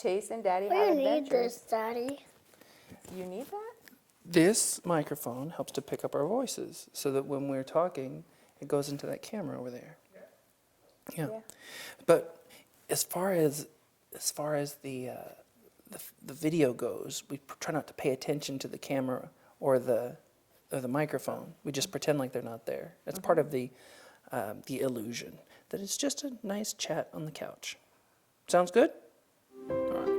Chase and Daddy We have need adventures. this, Daddy. You need that? This microphone helps to pick up our voices so that when we're talking, it goes into that camera over there. Yeah. But as far as the video goes, we try not to pay attention to the camera or the microphone. We just pretend like they're not there. That's part of the illusion, that it's just a nice chat on the couch. Sounds good? All right.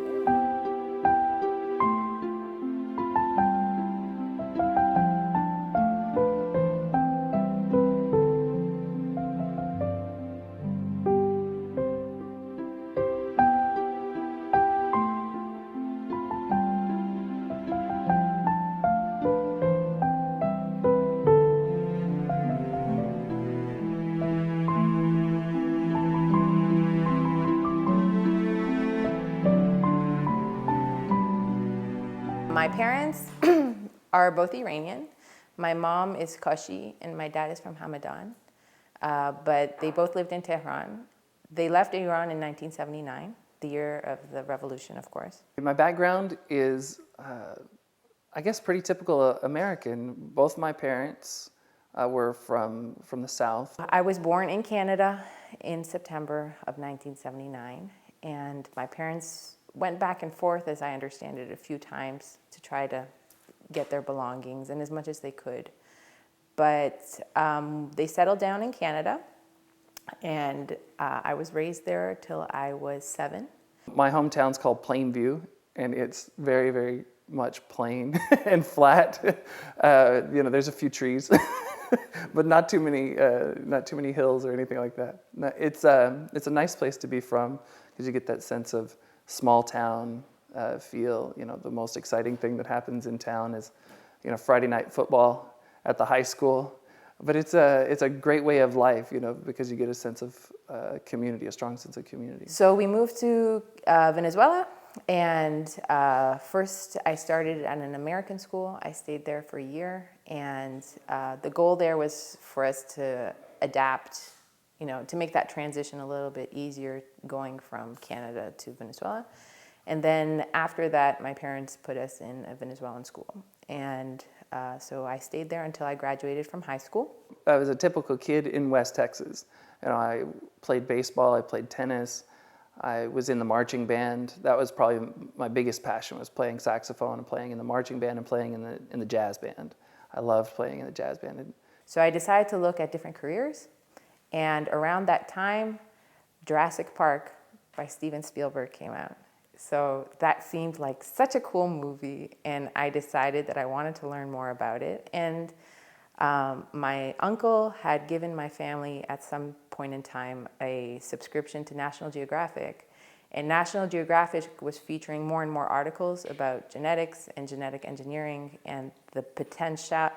My parents are both Iranian. My mom is Kashi and my dad is from Hamadan. But they both lived in Tehran. They left Iran in 1979, the year of the revolution, of course. My background is, I guess, pretty typical American. Both my parents were from the South. I was born in Canada in September of 1979, and my parents went back and forth, as I understand it, a few times to try to get their belongings and as much as they could. But they settled down in Canada, and I was raised there till I was 7. My hometown's called Plainview, and it's very, very much plain and flat. There's a few trees, but not too many hills or anything like that. No, it's a nice place to be from because you get that sense of small town feel. The most exciting thing that happens in town is, Friday night football at the high school. But it's a great way of life, because you get a sense of community, a strong sense of community. So we moved to Venezuela, and first I started at an American school. I stayed there for a year, and the goal there was for us to adapt, to make that transition a little bit easier going from Canada to Venezuela. And then after that, my parents put us in a Venezuelan school. And so I stayed there until I graduated from high school. I was a typical kid in West Texas. I played baseball, I played tennis, I was in the marching band. That was probably my biggest passion, was playing saxophone and playing in the marching band and playing in the jazz band. I loved playing in the jazz band. So I decided to look at different careers. And around that time, Jurassic Park by Steven Spielberg came out. So that seemed like such a cool movie, and I decided that I wanted to learn more about it. And my uncle had given my family at some point in time a subscription to National Geographic, and National Geographic was featuring more and more articles about genetics and genetic engineering and the potential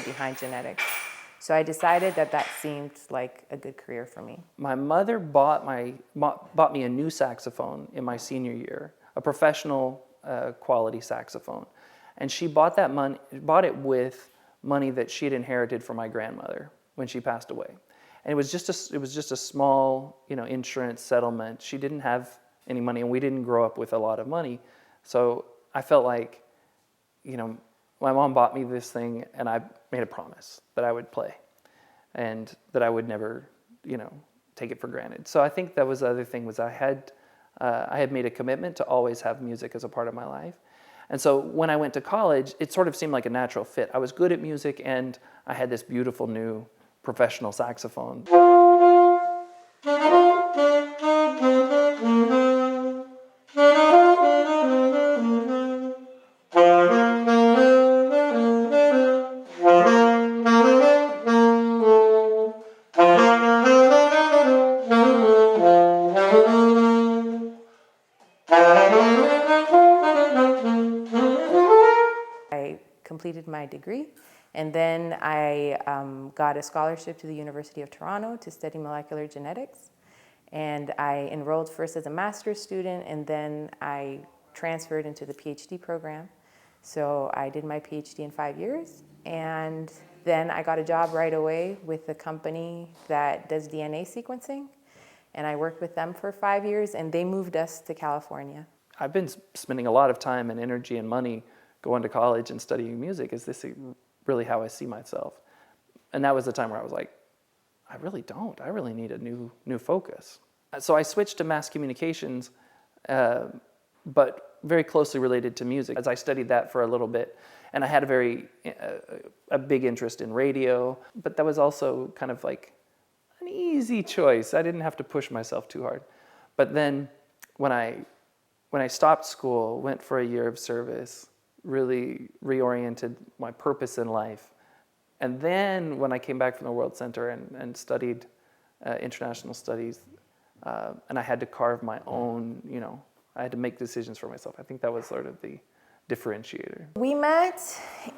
behind genetics. So I decided that seemed like a good career for me. My mother bought me a new saxophone in my senior year, a professional quality saxophone, and she bought it with money that she had inherited from my grandmother when she passed away, and it was just a small insurance settlement. She didn't have any money, and we didn't grow up with a lot of money, so I felt like my mom bought me this thing, and I made a promise that I would play and that I would never, take it for granted. So I think that was the other thing, was I had made a commitment to always have music as a part of my life. And so when I went to college, it sort of seemed like a natural fit. I was good at music, and I had this beautiful new professional saxophone. I completed my degree, and then I got a scholarship to the University of Toronto to study molecular genetics. And I enrolled first as a master's student, and then I transferred into the PhD program. So I did my PhD in 5 years, and then I got a job right away with a company that does DNA sequencing. And I worked with them for 5 years, and they moved us to California. I've been spending a lot of time and energy and money going to college and studying music. Is this really how I see myself? And that was the time where I was like, I really don't. I really need a new focus. So I switched to mass communications, but very closely related to music, as I studied that for a little bit. And I had a big interest in radio, but that was also kind of like an easy choice. I didn't have to push myself too hard. But then when I stopped school, went for a year of service, really reoriented my purpose in life. And then when I came back from the World Center and studied international studies, and I had to carve my own, I had to make decisions for myself. I think that was sort of the differentiator. We met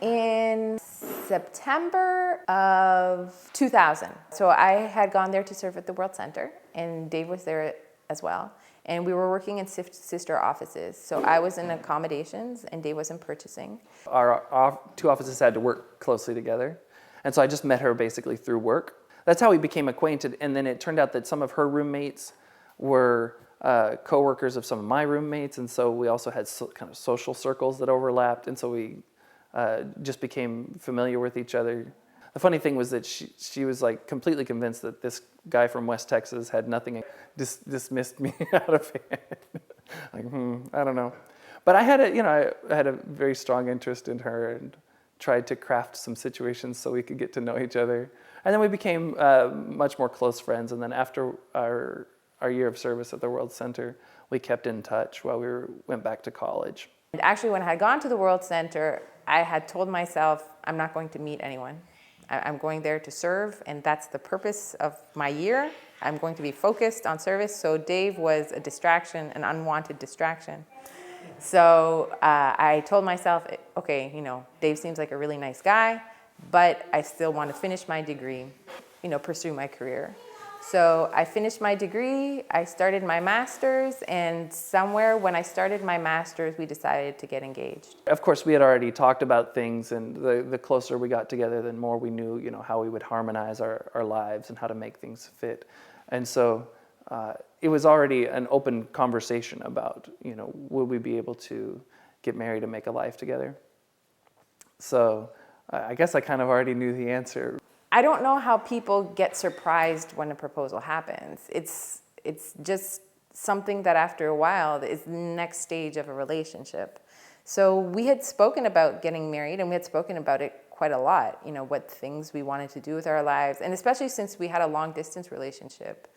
in September of 2000. So I had gone there to serve at the World Center, and Dave was there as well. And we were working in sister offices. So I was in accommodations, and Dave was in purchasing. Our two offices had to work closely together. And so I just met her basically through work. That's how we became acquainted. And then it turned out that some of her roommates were co-workers of some of my roommates. And so we also had kind of social circles that overlapped. And so we just became familiar with each other. The funny thing was that she was like completely convinced that this guy from West Texas had nothing, dismissed me out of it. Like, I don't know. But I had a very strong interest in her and tried to craft some situations so we could get to know each other. And then we became much more close friends. And then after our year of service at the World Center, we kept in touch while we went back to college. And actually, when I had gone to the World Center, I had told myself, I'm not going to meet anyone. I'm going there to serve, and that's the purpose of my year. I'm going to be focused on service. So Dave was a distraction, an unwanted distraction. So I told myself, okay, Dave seems like a really nice guy, but I still want to finish my degree, pursue my career. So I finished my degree, I started my master's, and somewhere when I started my master's, we decided to get engaged. Of course, we had already talked about things, and the closer we got together, the more we knew, how we would harmonize our lives and how to make things fit. And so it was already an open conversation about, would we be able to get married and make a life together? So I guess I kind of already knew the answer. I don't know how people get surprised when a proposal happens. It's just something that after a while is the next stage of a relationship. So we had spoken about getting married, and we had spoken about it quite a lot, what things we wanted to do with our lives. And especially since we had a long distance relationship,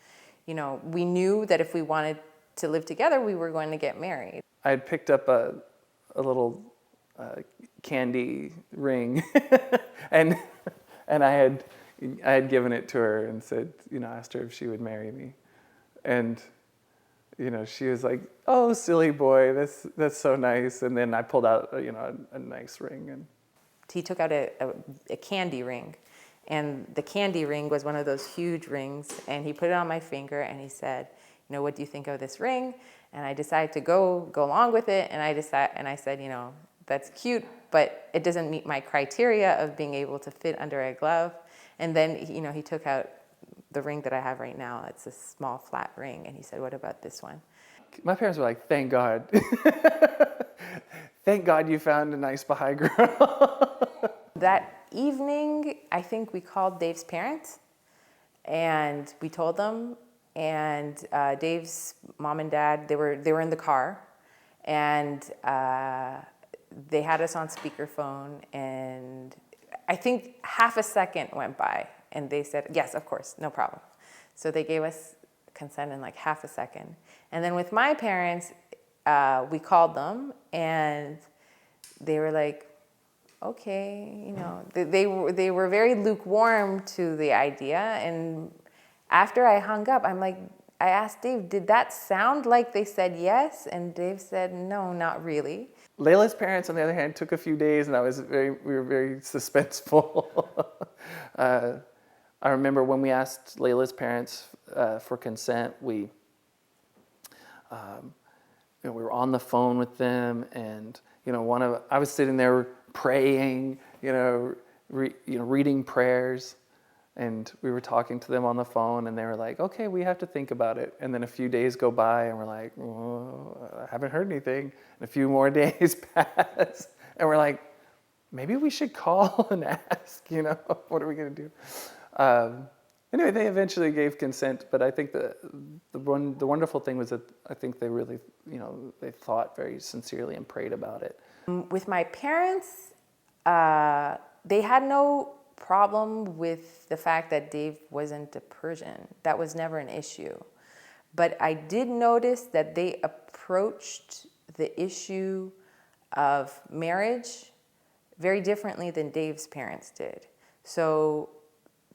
we knew that if we wanted to live together, we were going to get married. I had picked up a little candy ring and I had given it to her and said, asked her if she would marry me. And, she was like, oh, silly boy, that's so nice. And then I pulled out, a nice ring. And he took out a candy ring. And the candy ring was one of those huge rings. And he put it on my finger and he said, what do you think of this ring? And I decided to go along with it. And I said, that's cute, but it doesn't meet my criteria of being able to fit under a glove. And then, he took out the ring that I have right now. It's a small flat ring. And he said, what about this one? My parents were like, thank God. Thank God you found a nice Baha'i girl. That evening, I think we called Dave's parents and we told them. And Dave's mom and dad, they were in the car. And they had us on speakerphone, and I think half a second went by, and they said, yes, of course, no problem. So they gave us consent in like half a second. And then with my parents, we called them, and they were like, okay, they were very lukewarm to the idea. And after I hung up, I asked Dave, did that sound like they said yes? And Dave said, no, not really. Layla's parents, on the other hand, took a few days, and we were very suspenseful. I remember when we asked Layla's parents for consent, we were on the phone with them, and I was sitting there praying, reading prayers. And we were talking to them on the phone, and they were like, okay, we have to think about it. And then a few days go by, and we're like, oh, haven't heard anything. And a few more days pass, and we're like, maybe we should call and ask, what are we going to do? Anyway, they eventually gave consent, but I think the wonderful thing was that I think they really, they thought very sincerely and prayed about it. With my parents, they had no problem with the fact that Dave wasn't a Persian. That was never an issue. But I did notice that they approached the issue of marriage very differently than Dave's parents did. So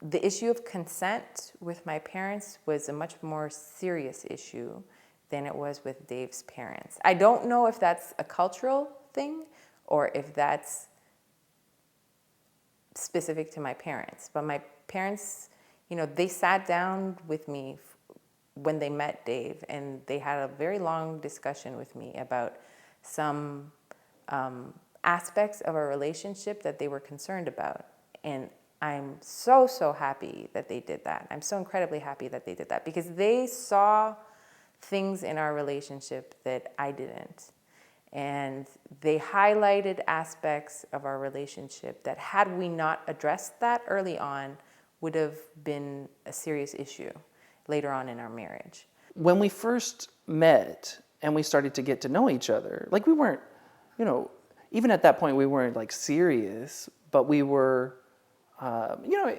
the issue of consent with my parents was a much more serious issue than it was with Dave's parents. I don't know if that's a cultural thing or if that's specific to my parents. But my parents, they sat down with me when they met Dave, and they had a very long discussion with me about some aspects of our relationship that they were concerned about. And I'm so, so happy that they did that. I'm so incredibly happy that they did that because they saw things in our relationship that I didn't. And they highlighted aspects of our relationship that, had we not addressed that early on, would have been a serious issue later on in our marriage. When we first met and we started to get to know each other, like we weren't, even at that point we weren't like serious, but we were,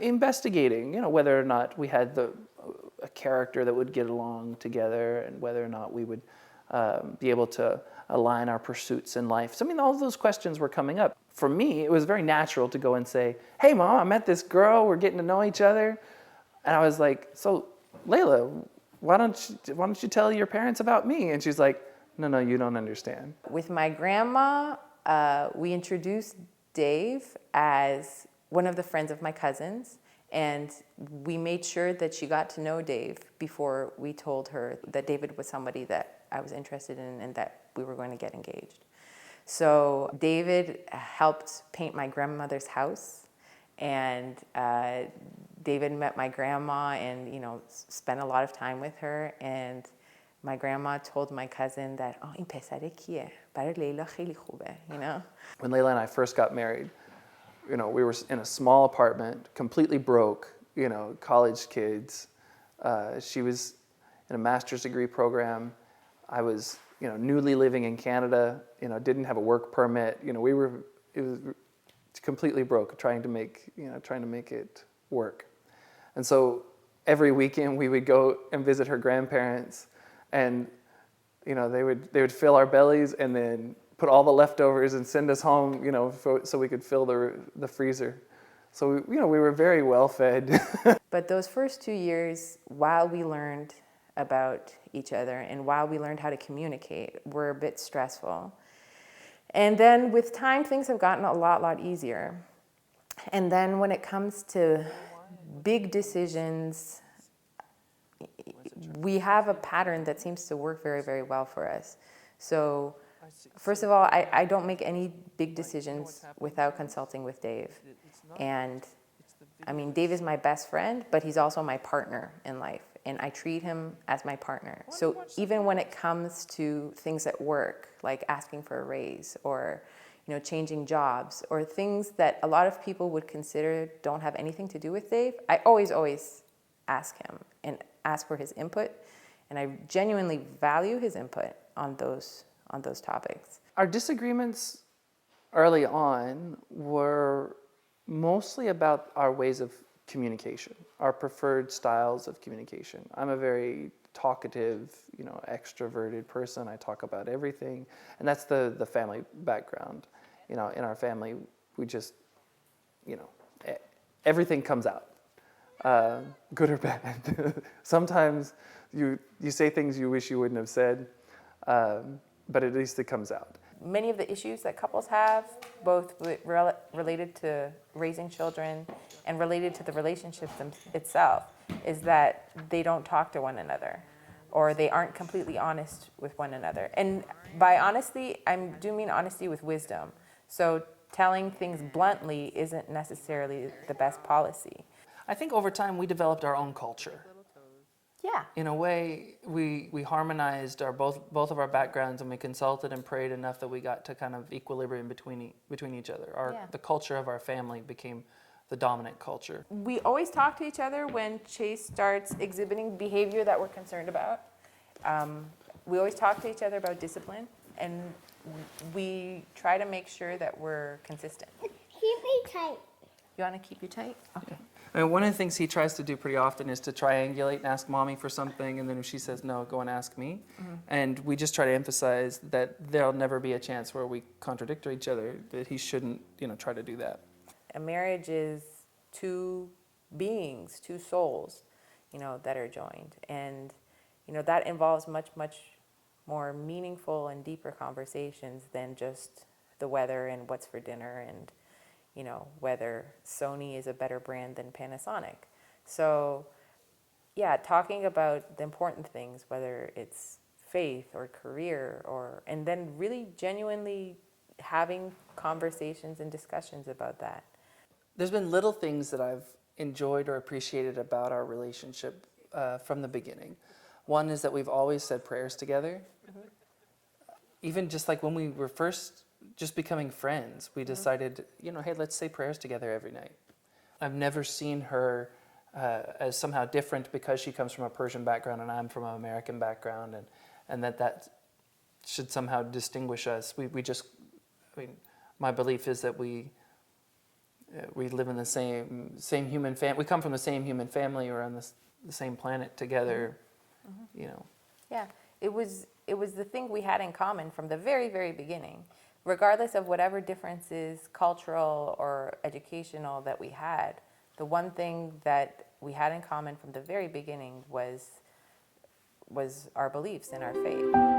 investigating, whether or not we had a character that would get along together and whether or not we would be able to align our pursuits in life. So, all of those questions were coming up. For me, it was very natural to go and say, hey, Mom, I met this girl. We're getting to know each other. And I was like, so, Layla, why don't you tell your parents about me? And she's like, no, you don't understand. With my grandma, we introduced Dave as one of the friends of my cousins, and we made sure that she got to know Dave before we told her that David was somebody that I was interested in and that we were going to get engaged. So David helped paint my grandmother's house, and David met my grandma and spent a lot of time with her. And my grandma told my cousin that این پسره کیه؟ برای لیلا خیلی خوبه, When Layla and I first got married, we were in a small apartment, completely broke, college kids. She was in a master's degree program. I was, newly living in Canada, didn't have a work permit. It was completely broke, trying to make it work. And so every weekend we would go and visit her grandparents, and they would fill our bellies and then put all the leftovers and send us home, so we could fill the freezer. So we were very well fed. But those first 2 years, while we learned about each other and while we learned how to communicate, were a bit stressful. And then with time, things have gotten a lot easier. And then when it comes to big decisions, we have a pattern that seems to work very, very well for us. So first of all, I don't make any big decisions without consulting with Dave. And Dave is my best friend, but he's also my partner in life. And I treat him as my partner. So even when it comes to things at work, like asking for a raise or changing jobs or things that a lot of people would consider don't have anything to do with Dave, I always ask him and ask for his input. And I genuinely value his input on those topics. Our disagreements early on were mostly about our ways of communication, our preferred styles of communication. I'm a very talkative, extroverted person. I talk about everything, and that's the family background. In our family, we just, everything comes out, good or bad. Sometimes you say things you wish you wouldn't have said, but at least it comes out. Many of the issues that couples have, both related to raising children and related to the relationship itself, is that they don't talk to one another, or they aren't completely honest with one another. And by honesty, I do mean honesty with wisdom. So telling things bluntly isn't necessarily the best policy. I think over time we developed our own culture. Yeah. In a way, we harmonized both of our backgrounds, and we consulted and prayed enough that we got to kind of equilibrium between each other. Yeah. The culture of our family became the dominant culture. We always talk to each other when Chase starts exhibiting behavior that we're concerned about. We always talk to each other about discipline, and we try to make sure that we're consistent. Keep me tight. You want to keep you tight? Okay. I mean, one of the things he tries to do pretty often is to triangulate and ask mommy for something, and then if she says no, go and ask me. Mm-hmm. And we just try to emphasize that there'll never be a chance where we contradict each other, that he shouldn't, try to do that. A marriage is two beings, two souls, that are joined. And, that involves much, much more meaningful and deeper conversations than just the weather and what's for dinner and, whether Sony is a better brand than Panasonic. So, yeah, talking about the important things, whether it's faith or career and then really genuinely having conversations and discussions about that. There's been little things that I've enjoyed or appreciated about our relationship from the beginning. One is that we've always said prayers together. Mm-hmm. Even just like when we were first just becoming friends, we decided, hey, let's say prayers together every night. I've never seen her as somehow different because she comes from a Persian background and I'm from an American background, and that should somehow distinguish us. My belief is that we live in the same human family. We come from the same human family. We're on the same planet together. Mm-hmm. Yeah, it was the thing we had in common from the very, very beginning, regardless of whatever differences, cultural or educational, that we had. The one thing that we had in common from the very beginning was our beliefs and our faith.